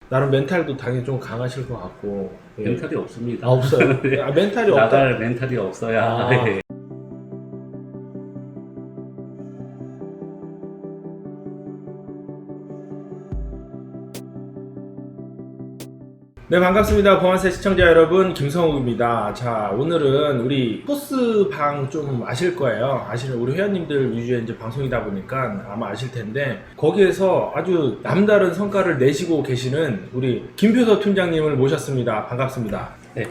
나름 멘탈도 당연히 좀 강하실 것 같고. 예. 멘탈이 없습니다. 아, 없어요? 아, 멘탈이 없다? 나갈 멘탈이 없어야. 아. 네. 네, 반갑습니다. 보안세 시청자 여러분, 김성욱입니다. 자, 오늘은 우리 토스방 좀 아실 거예요. 아시는 우리 회원님들 위주의 이제 방송이다 보니까 아마 아실 텐데, 거기에서 아주 남다른 성과를 내시고 계시는 우리 김표서 팀장님을 모셨습니다. 반갑습니다. 네,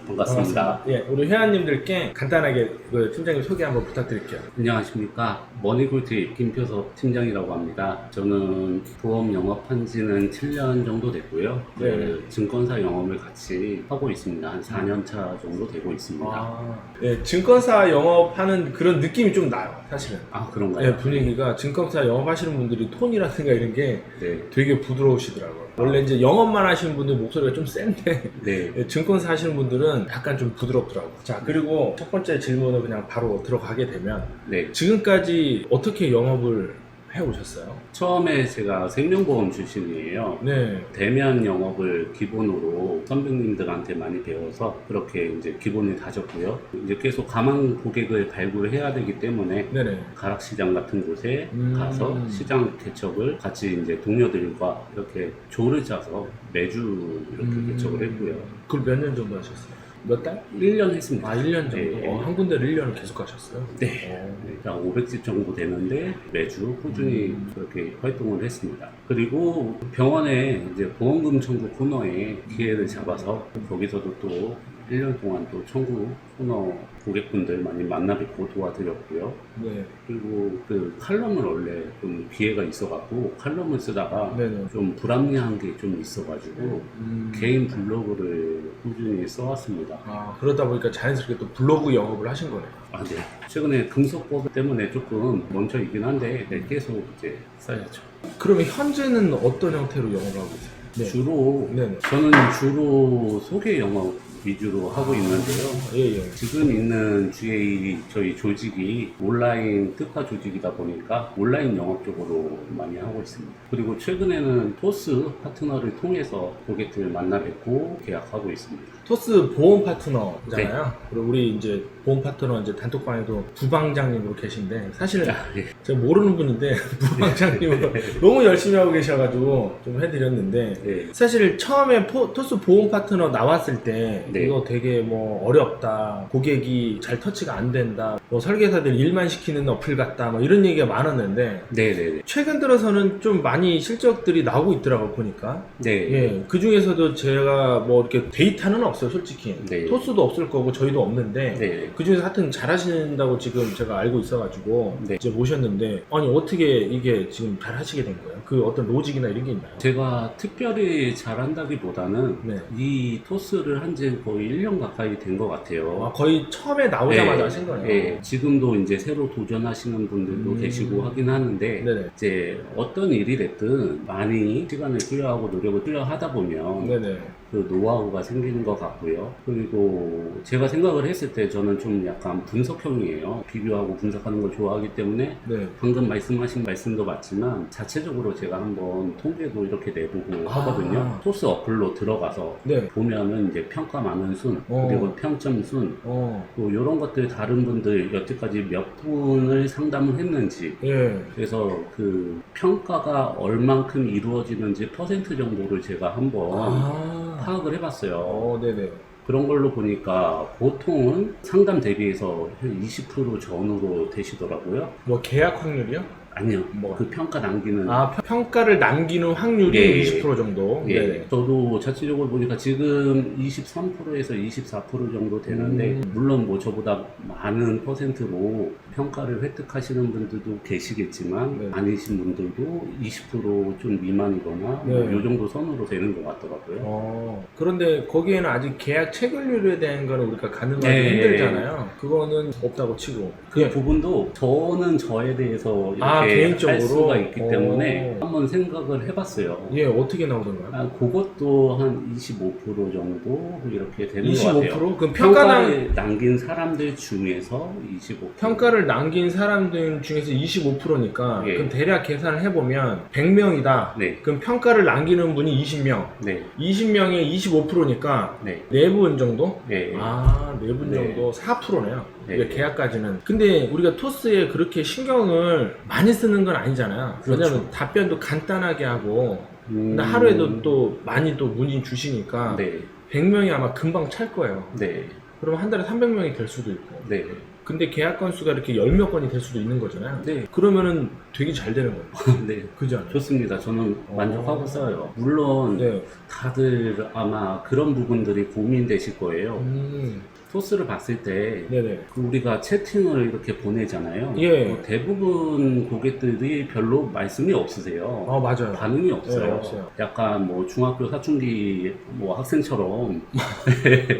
반갑습니다. 예, 우리 회원님들께 간단하게 그 팀장님 소개 한번 부탁드릴게요. 안녕하십니까. 머니골팁 김표섭 팀장이라고 합니다. 저는 보험 영업한 지는 7년 정도 됐고요. 네. 그 증권사 영업을 같이 하고 있습니다. 한 4년 차 정도 되고 있습니다. 예, 증권사 영업하는 그런 느낌이 좀 나요, 사실은. 아, 그런가요? 예, 분위기가 증권사 영업하시는 분들이 톤이라든가 이런 게 네. 되게 부드러우시더라고요. 원래 이제 영업만 하시는 분들 목소리가 좀 센데 네. 예, 증권사 하시는 분들은 약간 좀 부드럽더라고요. 자, 그리고 첫 번째 질문을 그냥 바로 들어가게 되면 네. 지금까지 어떻게 영업을 해오셨어요? 처음에 제가 생명보험 출신이에요. 네. 대면 영업을 기본으로 선배님들한테 많이 배워서 그렇게 이제 기본을 다졌고요. 이제 계속 가망 고객을 발굴해야 되기 때문에 네네. 가락시장 같은 곳에 가서 시장 개척을 같이 이제 동료들과 이렇게 조를 짜서 매주 이렇게 개척을 했고요. 그걸 몇 년 정도 하셨어요? 몇 달? 1년 했습니다. 아, 1년 정도? 네. 한 군데를 1년을 계속 하셨어요? 네. 한 500집 정도 되는데 매주 꾸준히 그렇게 활동을 했습니다. 그리고 병원에 이제 보험금 청구 코너에 기회를 잡아서 거기서도 또 1년 동안 또 청구 코너 고객분들 많이 만나 뵙고 도와드렸고요. 네. 그리고 그 칼럼을 원래 좀 기회가 있어갖고 칼럼을 쓰다가 네네. 좀 불합리한 게 좀 있어가지고 개인 블로그를 꾸준히 써왔습니다. 아, 그러다 보니까 자연스럽게 또 블로그 영업을 하신 거네요. 아, 네. 최근에 등록법 때문에 조금 멈춰 있긴 한데 네, 계속 이제 써야죠. 그러면 현재는 어떤 형태로 영업을 하고 계세요? 네. 주로 네네. 저는 주로 소개 영업 위주로 하고 있는데요. 예, 예. 지금 있는 GA 저희 조직이 온라인 특화 조직이다 보니까 온라인 영업 쪽으로 많이 하고 있습니다. 그리고 최근에는 토스 파트너를 통해서 고객들 만나 뵙고 계약하고 있습니다. 토스 보험 파트너잖아요. 그리고 우리 이제 보험 파트너 이제 단톡방에도 부방장님으로 계신데 사실 아, 예. 제가 모르는 분인데 부방장님으로 너무 열심히 하고 계셔가지고 좀 해드렸는데 네. 사실 처음에 토스 보험 파트너 나왔을 때 네. 이거 되게 뭐 어렵다, 고객이 잘 터치가 안 된다, 뭐 설계사들 일만 시키는 어플 같다, 뭐 이런 얘기가 많았는데 네네네. 최근 들어서는 좀 많이 실적들이 나오고 있더라고 보니까. 네. 예, 그 중에서도 제가 뭐 이렇게 데이터는 없어요, 솔직히. 네. 토스도 없을 거고 저희도 없는데 네. 그 중에서 하여튼 잘하신다고 지금 제가 알고 있어가지고 네. 이제 모셨는데 아니 어떻게 이게 지금 잘 하시게 된 거예요? 그 어떤 로직이나 이런 게 있나요? 제가 특별히 잘한다기보다는 네. 이 토스를 한 지 거의 1년 가까이 된 것 같아요. 아, 거의 처음에 나오자마자 네. 하신 거네요. 네. 지금도 이제 새로 도전하시는 분들도 계시고 하긴 하는데 네네. 이제 어떤 일이 됐든 많이 시간을 투여하고 노력을 투여하다 보면 네네. 그 노하우가 생기는 것 같고요. 그리고 제가 생각을 했을 때 저는 좀 약간 분석형이에요. 비교하고 분석하는 걸 좋아하기 때문에 네. 방금 말씀하신 말씀도 맞지만 자체적으로 제가 한번 통계도 이렇게 내보고 하거든요. 토스 어플로 들어가서 네. 보면은 이제 평가 많은 순, 그리고 평점 순, 또 이런 것들 다른 분들 여태까지 몇 분을 상담을 했는지, 예. 그래서 그 평가가 얼만큼 이루어지는지 퍼센트 정도를 제가 한번 파악을 해봤어요. 네네. 그런 걸로 보니까 보통은 상담 대비해서 한 20% 전후로 되시더라고요. 뭐 계약 확률이요? 아니요. 뭐. 그 평가 남기는. 아, 평가를 남기는 확률이 예. 20% 정도? 예. 네네. 저도 자체적으로 보니까 지금 23%에서 24% 정도 되는데, 물론 뭐 저보다 많은 퍼센트로 평가를 획득하시는 분들도 계시겠지만, 네. 아니신 분들도 20%좀 미만이거나, 네. 뭐요 정도 선으로 되는 것 같더라고요. 그런데 거기에는 아직 계약 체결률에 대한 거는 우리가 가늠하기 네. 힘들잖아요. 그거는 없다고 치고. 그 부분도 저는 저에 대해서 이렇게 개인적으로 할 수가 있기 오. 때문에 한번 생각을 해봤어요. 예, 어떻게 나오던가요? 그것도 한 25% 정도 이렇게 되는 25%? 것 같아요. 그럼 평가를 남긴 사람들 중에서 25%. 평가를 남긴 사람들 중에서 25%니까 예. 그럼 대략 계산을 해보면 100명이다. 네. 그럼 평가를 남기는 분이 20명. 네. 20명의 25%니까 네. 4분 정도? 네. 아, 4분 네. 정도 4%네요. 네. 이게 계약까지는. 근데 우리가 토스에 그렇게 신경을 많이 쓰는 건 아니잖아요. 그렇죠. 왜냐면 답변도 간단하게 하고 근데 음. 하루에도 또 많이 또 문의 주시니까 네. 100명이 아마 금방 찰 거예요. 네. 그러면 한 달에 300명이 될 수도 있고. 네. 근데 계약 건수가 이렇게 10몇 건이 될 수도 있는 거잖아요. 네. 그러면은 되게 잘 되는 거예요. 네. 그지 않아요? 좋습니다. 저는 만족하고 써요. 물론 네. 다들 아마 그런 부분들이 고민되실 거예요. 토스를 봤을 때 네네. 우리가 채팅을 이렇게 보내잖아요. 예. 대부분 고객들이 별로 말씀이 없으세요. 맞아요. 반응이 없어요. 네, 없어요. 약간 뭐 중학교 사춘기 뭐 학생처럼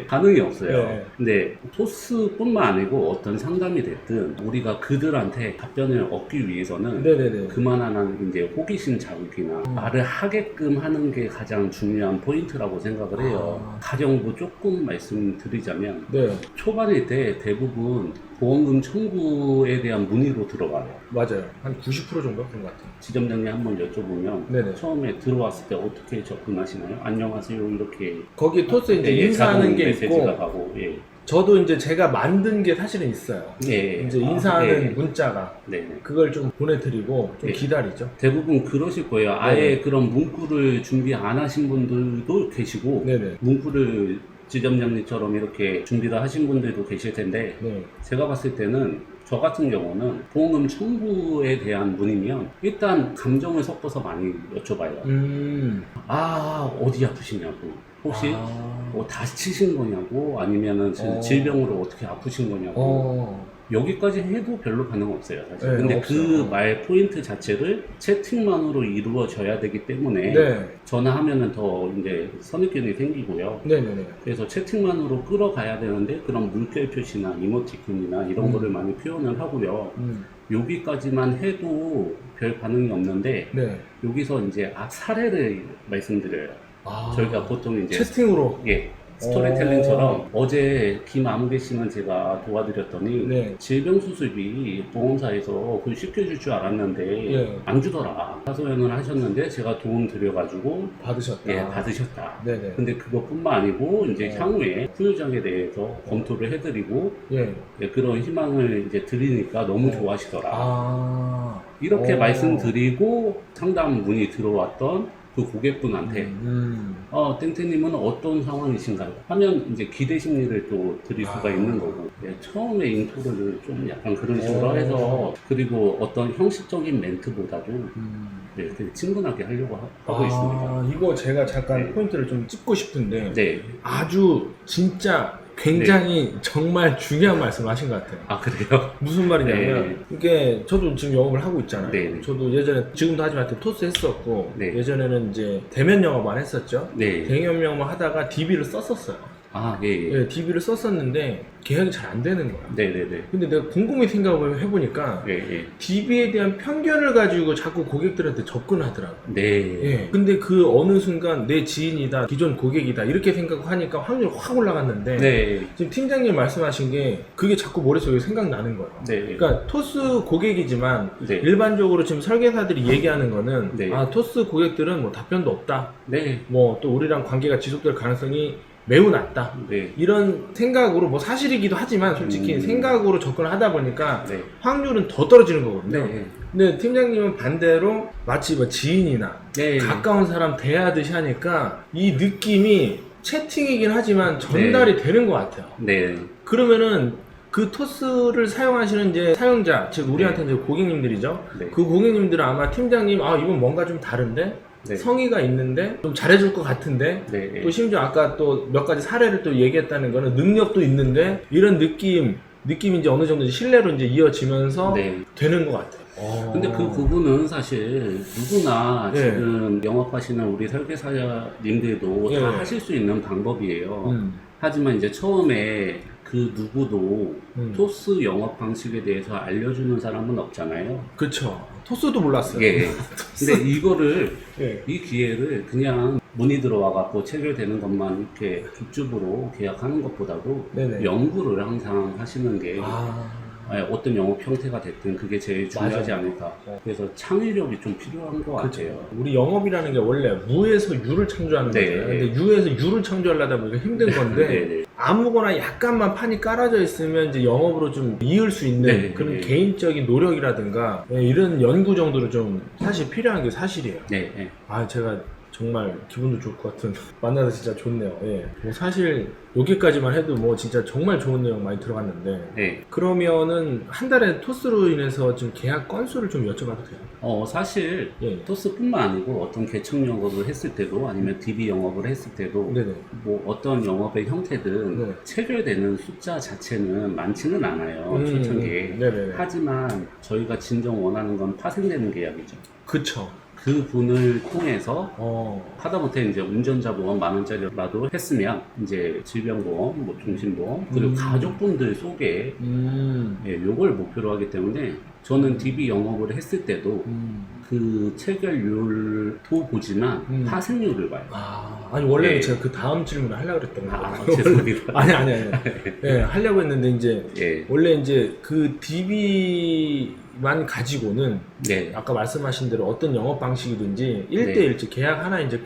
반응이 없어요. 네. 근데 토스뿐만 아니고 어떤 상담이 됐든 우리가 그들한테 답변을 얻기 위해서는 네네네. 그만한 이제 호기심 자극이나 말을 하게끔 하는 게 가장 중요한 포인트라고 생각을 해요. 가정부 조금 말씀드리자면 네. 초반일 때 대부분 보험금 청구에 대한 문의로 들어가요. 맞아요. 한 90% 정도 그런 것 같아요. 지점장님 한번 여쭤보면 네네. 처음에 들어왔을 때 어떻게 접근하시나요? 안녕하세요 이렇게 거기 토스에 이제 예, 인사하는 자동 게 메시지가 있고 가고 예. 저도 이제 제가 만든 게 사실은 있어요. 예. 이제 인사하는 예. 문자가 네. 그걸 좀 보내드리고 좀 예. 기다리죠. 대부분 그러실 거예요. 아예 그런 문구를 준비 안 하신 분들도 계시고 네네. 문구를 지점장님처럼 이렇게 준비를 하신 분들도 계실 텐데 네. 제가 봤을 때는 저 같은 경우는 보험금 청구에 대한 문의면 일단 감정을 섞어서 많이 여쭤봐요. 어디 아프시냐고 혹시 뭐 다치신 거냐고 아니면은 질병으로 어떻게 아프신 거냐고 여기까지 해도 별로 반응 없어요 사실. 네, 근데 없어요. 그 말 포인트 자체를 채팅만으로 이루어져야 되기 때문에 네. 전화하면은 더 이제 선입견이 생기고요. 네네네. 그래서 채팅만으로 끌어가야 되는데 그런 물결 표시나 이모티콘이나 이런 거를 많이 표현을 하고요. 여기까지만 해도 별 반응이 없는데 네. 여기서 이제 사례를 말씀드려요. 저희가 보통 이제 채팅으로. 예. 스토리텔링처럼 어제 김아무개 씨는 제가 도와드렸더니 네. 질병 수술비 보험사에서 그걸 쉽게 줄 줄 알았는데 예. 안 주더라. 하소연을 하셨는데 제가 도움 드려가지고 받으셨다. 예, 받으셨다. 네네. 근데 그것뿐만 아니고 이제 향후에 후유장에 대해서 검토를 해드리고 예. 예, 그런 희망을 이제 드리니까 너무 좋아하시더라. 이렇게 오. 말씀드리고 상담 문의 들어왔던 그 고객분한테 땡땡님은 어떤 상황이신가요? 하면 이제 기대 심리를 또 드릴 수가 있는 거고 예, 처음에 인트로를 좀 약간 그런 식으로 해서 그리고 어떤 형식적인 멘트보다도 네, 되게 친근하게 하려고 하고 있습니다. 이거 제가 잠깐 네. 포인트를 좀 짚고 싶은데 네. 아주 진짜 굉장히 정말 중요한 말씀을 하신 것 같아요. 아 그래요? 무슨 말이냐면 이게 저도 지금 영업을 하고 있잖아요. 네. 저도 예전에 지금도 하지만 토스 했었고 네. 예전에는 이제 대면 영업만 했었죠. 네. 대면 영업만 하다가 DB를 썼었어요. 예, 예. 예, DB를 썼었는데 계약이 잘 안 되는 거야. 네네네. 근데 내가 곰곰이 생각을 해보니까 예, 예. DB에 대한 편견을 가지고 자꾸 고객들한테 접근하더라고요. 네. 예. 근데 그 어느 순간 내 지인이다, 기존 고객이다 이렇게 생각하니까 확률이 확 올라갔는데 네. 지금 팀장님 말씀하신 게 그게 자꾸 머릿속에 생각나는 거예요. 네. 그러니까 토스 고객이지만 네. 일반적으로 지금 설계사들이 얘기하는 거는 네. 토스 고객들은 뭐 답변도 없다. 네. 뭐 또 우리랑 관계가 지속될 가능성이 매우 낮다. 네. 이런 생각으로 뭐 사실이기도 하지만 솔직히 생각으로 접근을 하다 보니까 네. 확률은 더 떨어지는 거거든요. 네. 근데 팀장님은 반대로 마치 뭐 지인이나 네. 가까운 사람 대하듯이 하니까 이 느낌이 채팅이긴 하지만 전달이 되는 것 같아요. 네. 그러면은 그 토스를 사용하시는 이제 사용자, 즉 우리한테 이제 고객님들이죠. 네. 그 고객님들은 아마 팀장님, 이건 뭔가 좀 다른데? 네. 성의가 있는데 좀 잘해줄 것 같은데 네. 또 심지어 아까 또 몇 가지 사례를 또 얘기했다는 거는 능력도 있는데 이런 느낌이 이제 어느 정도 신뢰로 이제 이어지면서 네. 되는 것 같아요. 근데 그 부분은 사실 누구나 예. 지금 영업하시는 우리 설계사님들도 예. 다 하실 수 있는 방법이에요. 음. 하지만 이제 처음에 그 누구도 토스 영업 방식에 대해서 알려주는 사람은 없잖아요. 그쵸. 토스도 몰랐어요. 예. 근데 이거를 예. 이 기회를 그냥 문의 들어와 갖고 체결되는 것만 이렇게 줍줍으로 계약하는 것보다도 네네. 연구를 항상 하시는 게 아. 어떤 영업 형태가 됐든 그게 제일 중요하지 맞아요. 않을까. 그래서 창의력이 좀 필요한 것 같아요. 우리 영업이라는 게 원래 무에서 유를 창조하는 네. 거잖아요. 근데 유에서 유를 창조하려다 보니까 힘든 건데 네네. 아무거나 약간만 판이 깔아져 있으면 이제 영업으로 좀 이을 수 있는 네. 그런 네. 개인적인 노력이라든가 이런 연구 정도로 좀 사실 필요한 게 사실이에요. 네. 네. 아 제가 정말 기분도 좋을 것 같은 만나서 진짜 좋네요. 예. 뭐 사실 여기까지만 해도 뭐 진짜 정말 좋은 내용 많이 들어갔는데 네. 그러면은 한 달에 토스로 인해서 좀 계약 건수를 좀 여쭤봐도 돼요? 사실 예. 토스뿐만 아니고 어떤 개척 영업을 했을 때도 아니면 DB 영업을 했을 때도 네네. 뭐 어떤 영업의 형태든 네. 체결되는 숫자 자체는 많지는 않아요. 초창기에. 네네네. 하지만 저희가 진정 원하는 건 파생되는 계약이죠. 그쵸. 그 분을 통해서 어. 하다못해 이제 운전자 보험 10,000원짜리라도 했으면 이제 질병보험, 뭐 종신보험 그리고 가족분들 소개 요걸 목표로 하기 때문에 저는 DB 영업을 했을 때도 그 체결률도 보지만 파생률을 봐요. 아니 원래는 예. 제가 그 다음 질문을 하려고 그랬던 거예요. 죄송합니다. 아니. 예, 하려고 했는데 이제 예. 원래 이제 그 DB만 가지고는 네. 아까 말씀하신 대로 어떤 영업 방식이든지 1대1 계약 하나 이제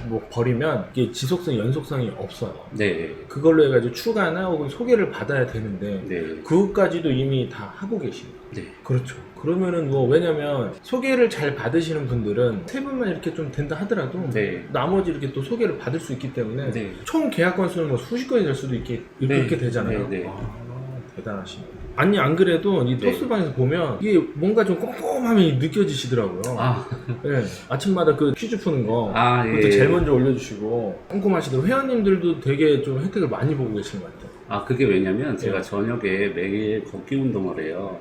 뭐 버리면 이게 지속성, 연속성이 없어요. 네. 그걸로 해가지고 추가나 혹은 소개를 받아야 되는데 네. 그것까지도 이미 다 하고 계십니다. 네. 그렇죠. 그러면은 뭐 왜냐면 소개를 잘 받으시는 분들은 세 분만 이렇게 좀 된다 하더라도 네. 나머지 이렇게 또 소개를 받을 수 있기 때문에 네. 총 계약 건수는 뭐 수십 건이 될 수도 네. 그렇게 되잖아요. 네. 네. 대단하십니다. 아니 안 그래도 이 네. 토스방에서 보면 이게 뭔가 좀 꼼꼼함이 느껴지시더라고요. 네. 아침마다 그 퀴즈 푸는 거 그것도 예. 제일 먼저 올려주시고 꼼꼼하시더라고요. 회원님들도 되게 좀 혜택을 많이 보고 계신 것 같아요. 그게 왜냐면 제가 네. 저녁에 매일 걷기 운동을 해요.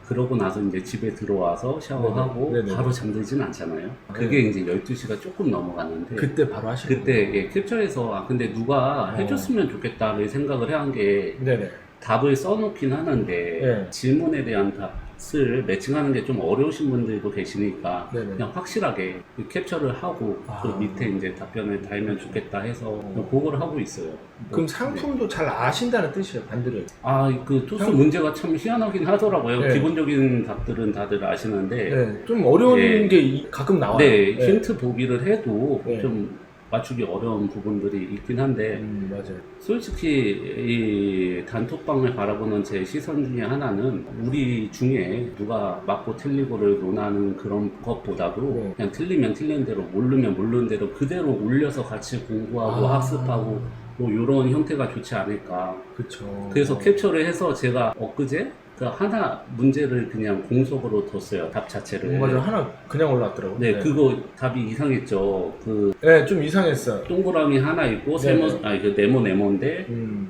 그러고 나서 이제 집에 들어와서 샤워하고 네네. 바로 잠들진 않잖아요. 그게 이제 12시가 조금 넘어갔는데 그때 바로 하시는 그때 캡처해서 근데 누가 해줬으면 좋겠다는 생각을 한 게 네네. 답을 써놓긴 하는데 네. 질문에 대한 답을 매칭하는 게 좀 어려우신 분들도 계시니까 네네. 그냥 확실하게 캡처를 하고 그 밑에 이제 답변을 달면 좋겠다 해서 그걸 하고 있어요. 그럼 상품도 잘 아신다는 뜻이에요, 반대로. 그 토스 문제가 참 희한하긴 하더라고요. 네. 기본적인 답들은 다들 아시는데 네, 좀 어려운 네. 게 가끔 나와요. 네, 힌트 보기를 해도 네. 좀 맞추기 어려운 부분들이 있긴 한데 맞아요. 솔직히 이 단톡방을 바라보는 제 시선 중에 하나는 우리 중에 누가 맞고 틀리고를 논하는 그런 것보다도 네. 그냥 틀리면 틀린 대로 모르면 모르는 대로 그대로 올려서 같이 공부하고 학습하고 뭐 이런 형태가 좋지 않을까. 그쵸. 그래서 캡처를 해서 제가 엊그제 그 하나 문제를 그냥 공석으로 뒀어요. 답 자체를. 맞아, 하나 그냥 올라왔더라고요. 네, 그거 답이 이상했죠. 네, 좀 이상했어요. 동그라미 하나 있고 네. 네모인데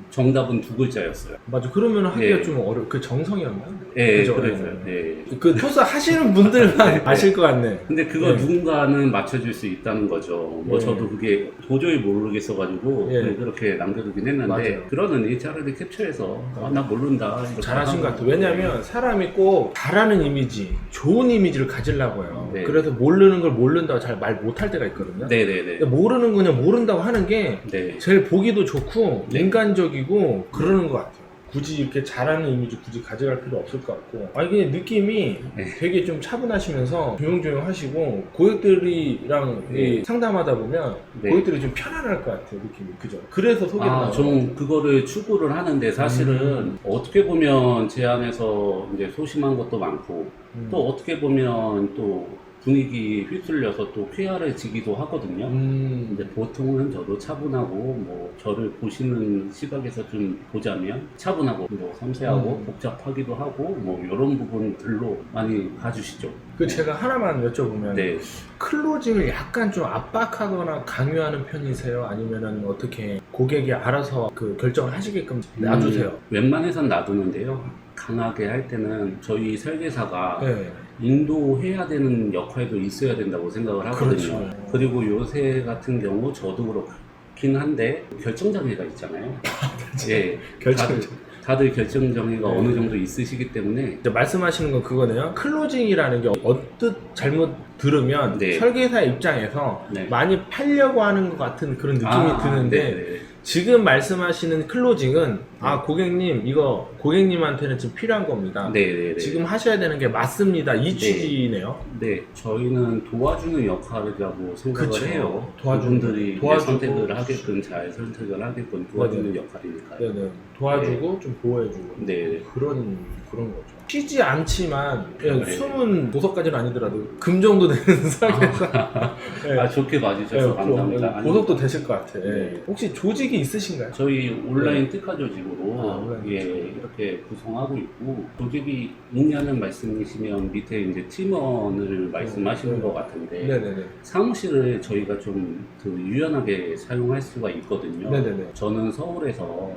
정답은 두 글자였어요. 맞아, 그러면 하기가 네. 좀 그 정성이었나? 네, 그죠? 그래서요. 네. 그 토스 하시는 분들만 아실 것 같네. 근데 그거 네. 누군가는 맞춰줄 수 있다는 거죠. 뭐 네. 저도 그게 도저히 모르겠어가지고 네. 그렇게 남겨두긴 했는데 맞아요. 그러느니 차라리 캡처해서 나 모른다. 이렇게 잘하신 것 하고. 같아요. 왜냐면 사람이 꼭 잘하는 이미지, 좋은 이미지를 가지려고 해요. 네. 그래서 모르는 걸 모른다고 잘 말 못할 때가 있거든요. 네네네. 근데 모르는 거 그냥 모른다고 하는 게 네. 제일 보기도 좋고 네. 인간적이고 그러는 것 같아요. 굳이 이렇게 잘하는 이미지 굳이 가져갈 필요 없을 것 같고 이게 느낌이 네. 되게 좀 차분하시면서 조용조용 하시고 고객들이랑 네. 상담하다 보면 네. 고객들이 좀 편안할 것 같아요, 느낌이. 그죠? 그래서 소개를 나와요. 좀 그거를 추구를 하는데 사실은 어떻게 보면 제 안에서 이제 소심한 것도 많고 또 어떻게 보면 또 분위기 휩쓸려서 또 쾌활해지기도 하거든요. 근데 보통은 저도 차분하고 뭐 저를 보시는 시각에서 좀 보자면 차분하고 뭐 섬세하고 복잡하기도 하고 뭐 이런 부분들로 많이 봐주시죠. 제가 하나만 여쭤보면 네. 클로징을 약간 좀 압박하거나 강요하는 편이세요? 아니면은 어떻게 고객이 알아서 그 결정을 하시게끔 놔두세요? 웬만해선 놔두는데요. 강하게 할 때는 저희 설계사가 네. 인도해야 되는 역할도 있어야 된다고 생각을 하거든요. 그렇죠. 그리고 요새 같은 경우 저도 그렇긴 한데 결정장애가 있잖아요. 예, 결정장. 다들 결정장애가 네. 어느 정도 있으시기 때문에 이제 말씀하시는 건 그거네요. 클로징이라는 게 언뜻 잘못 들으면 네. 설계사 입장에서 네. 많이 팔려고 하는 것 같은 그런 느낌이 드는데 네네. 지금 말씀하시는 클로징은 아 고객님 이거 고객님한테는 지금 필요한 겁니다. 네네네. 지금 하셔야 되는 게 맞습니다. 이 취지네요. 네, 저희는 도와주는 역할이라고 생각을 그쵸. 해요. 도와주는 분들이 도와주고- 선택을 하게끔 잘 선택을 하게끔 도와주는 역할이니까요. 네네. 도와주고 좀 보호해주고 네. 그런 거죠. 튀지 않지만 네. 숨은 보석까지는 아니더라도 금 정도 되는 설계사. 네. 아, 좋게 봐주셔서 감사합니다. 보석도 되실 것 같아. 네. 혹시 조직이 있으신가요? 저희 온라인 특화 조직으로 온라인 예, 이렇게 구성하고 있고 조직이 있냐는 말씀이시면 밑에 이제 팀원을 말씀하시는 네. 것 같은데 네네네. 사무실을 저희가 좀 그 유연하게 사용할 수가 있거든요. 네네네. 저는 서울에서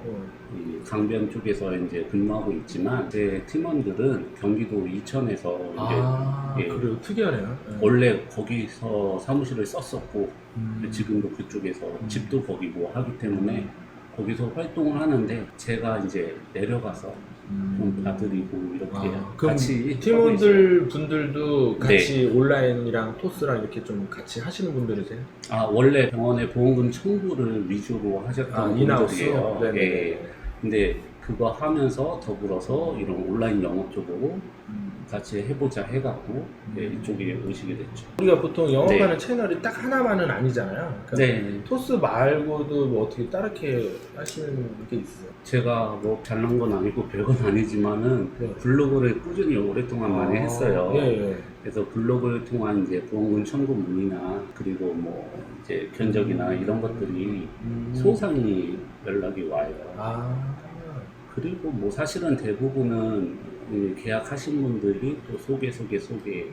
이 강변 쪽에서 이제 근무하고 있지만 제 팀원들은 경기도 이천에서 아 예. 그래요. 특이하네요. 네. 원래 거기서 사무실을 썼었고 음. 지금도 그쪽에서 집도 거기고 하기 때문에 거기서 활동을 하는데 제가 이제 내려가서 좀 봐드리고 이렇게 그럼 같이 하고 있어요. 팀원들 분들도 같이 온라인이랑 토스랑 이렇게 좀 같이 하시는 분들이세요? 아, 원래 병원의 보험금 청구를 위주로 하셨던 인하우스? 분들이에요. 네네. 예. 근데 그거 하면서 더불어서 이런 온라인 영업 쪽으로 같이 해보자 해갖고 예, 이쪽에 오시게 됐죠. 우리가 보통 영업하는 네. 채널이 딱 하나만은 아니잖아요. 그러니까 네. 토스 말고도 뭐 어떻게 다르게 하시는 게 있어요? 제가 뭐 잘난 건 아니고 별건 아니지만은 네. 블로그를 꾸준히 오랫동안 많이 했어요. 예, 예. 그래서 블로그를 통한 이제 보험금 청구 문의나 그리고 뭐 이제 견적이나 이런 것들이 소상히 연락이 와요. 아, 그리고 뭐 사실은 대부분은 이 계약하신 분들이 또 소개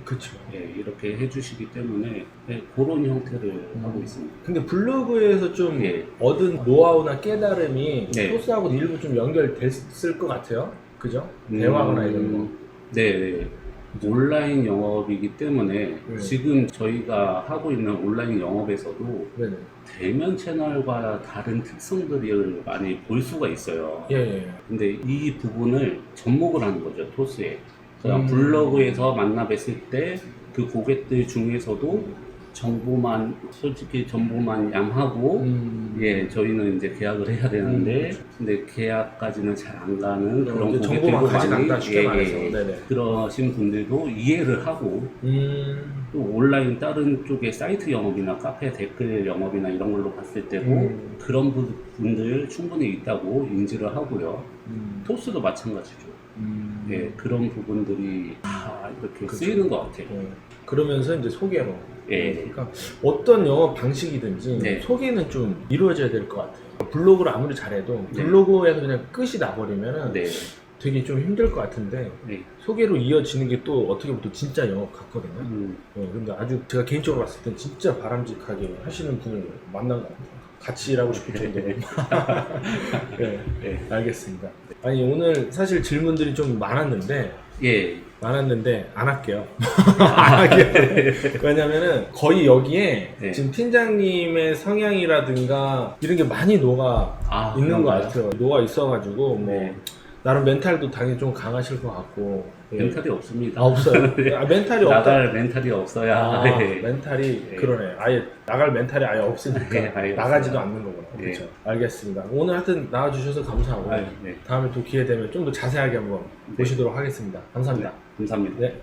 그쵸. 예, 이렇게 해주시기 때문에 예, 그런 형태를 하고 있습니다. 근데 블로그에서 좀 예. 얻은 노하우나 깨달음이 네. 토스하고 일부 좀 연결됐을 것 같아요. 그죠? 대화거나 이런 거. 네. 온라인 영업이기 때문에 네. 지금 저희가 하고 있는 온라인 영업에서도 네네. 대면 채널과 다른 특성들을 많이 볼 수가 있어요. 예, 예. 근데 이 부분을 접목을 하는 거죠, 토스에. 그러니까 음. 블로그에서 만나 뵀을 때 그 고객들 중에서도 정보만, 솔직히 정보만 양하고, 예, 저희는 이제 계약을 해야 되는데, 근데 계약까지는 잘 안 가는 그런 이제 고객들도 정보만 가져간다, 많이, 쉽게 말해서. 네네. 그러신 분들도 이해를 하고, 또 온라인 다른 쪽에 사이트 영업이나 카페 댓글 영업이나 이런 걸로 봤을 때도 그런 분들 충분히 있다고 인지를 하고요. 토스도 마찬가지죠. 예, 그런 부분들이 다 이렇게 그쵸. 쓰이는 것 같아요. 예. 그러면서 이제 소개로. 예. 그러니까 어떤 영업 방식이든지 네. 소개는 좀 이루어져야 될 것 같아요. 블로그를 아무리 잘해도 네. 블로그에서 그냥 끝이 나버리면 네. 되게 좀 힘들 것 같은데 네. 소개로 이어지는 게 또 어떻게 보면 또 진짜 영업 같거든요. 근데 아주 제가 개인적으로 봤을 땐 진짜 바람직하게 하시는 분을 만난 것 같아요. 같이 일하고 싶을 정도로. 네, 네. 알겠습니다. 아니 오늘 사실 질문들이 좀 많았는데 예. 안 할게요. 안 할게요. 왜냐면은 거의 여기에 네. 지금 팀장님의 성향이라든가 이런 게 많이 녹아 있는 것 그런가요? 같아요. 녹아 있어가지고 뭐 네. 나름 멘탈도 당연히 좀 강하실 것 같고. 예. 멘탈이 없습니다. 아 없어요. 아, 멘탈이 없다. 나갈 멘탈이 없어야. 아, 네. 멘탈이 네. 그러네. 아예 나갈 멘탈이 아예 없으니까 네, 아예 나가지도 없어요. 않는 거구나. 네. 그렇죠. 알겠습니다. 오늘 하여튼 나와주셔서 감사하고 네. 다음에 또 기회 되면 좀 더 자세하게 한번 보시도록 하겠습니다. 감사합니다. 감사합니다. 네.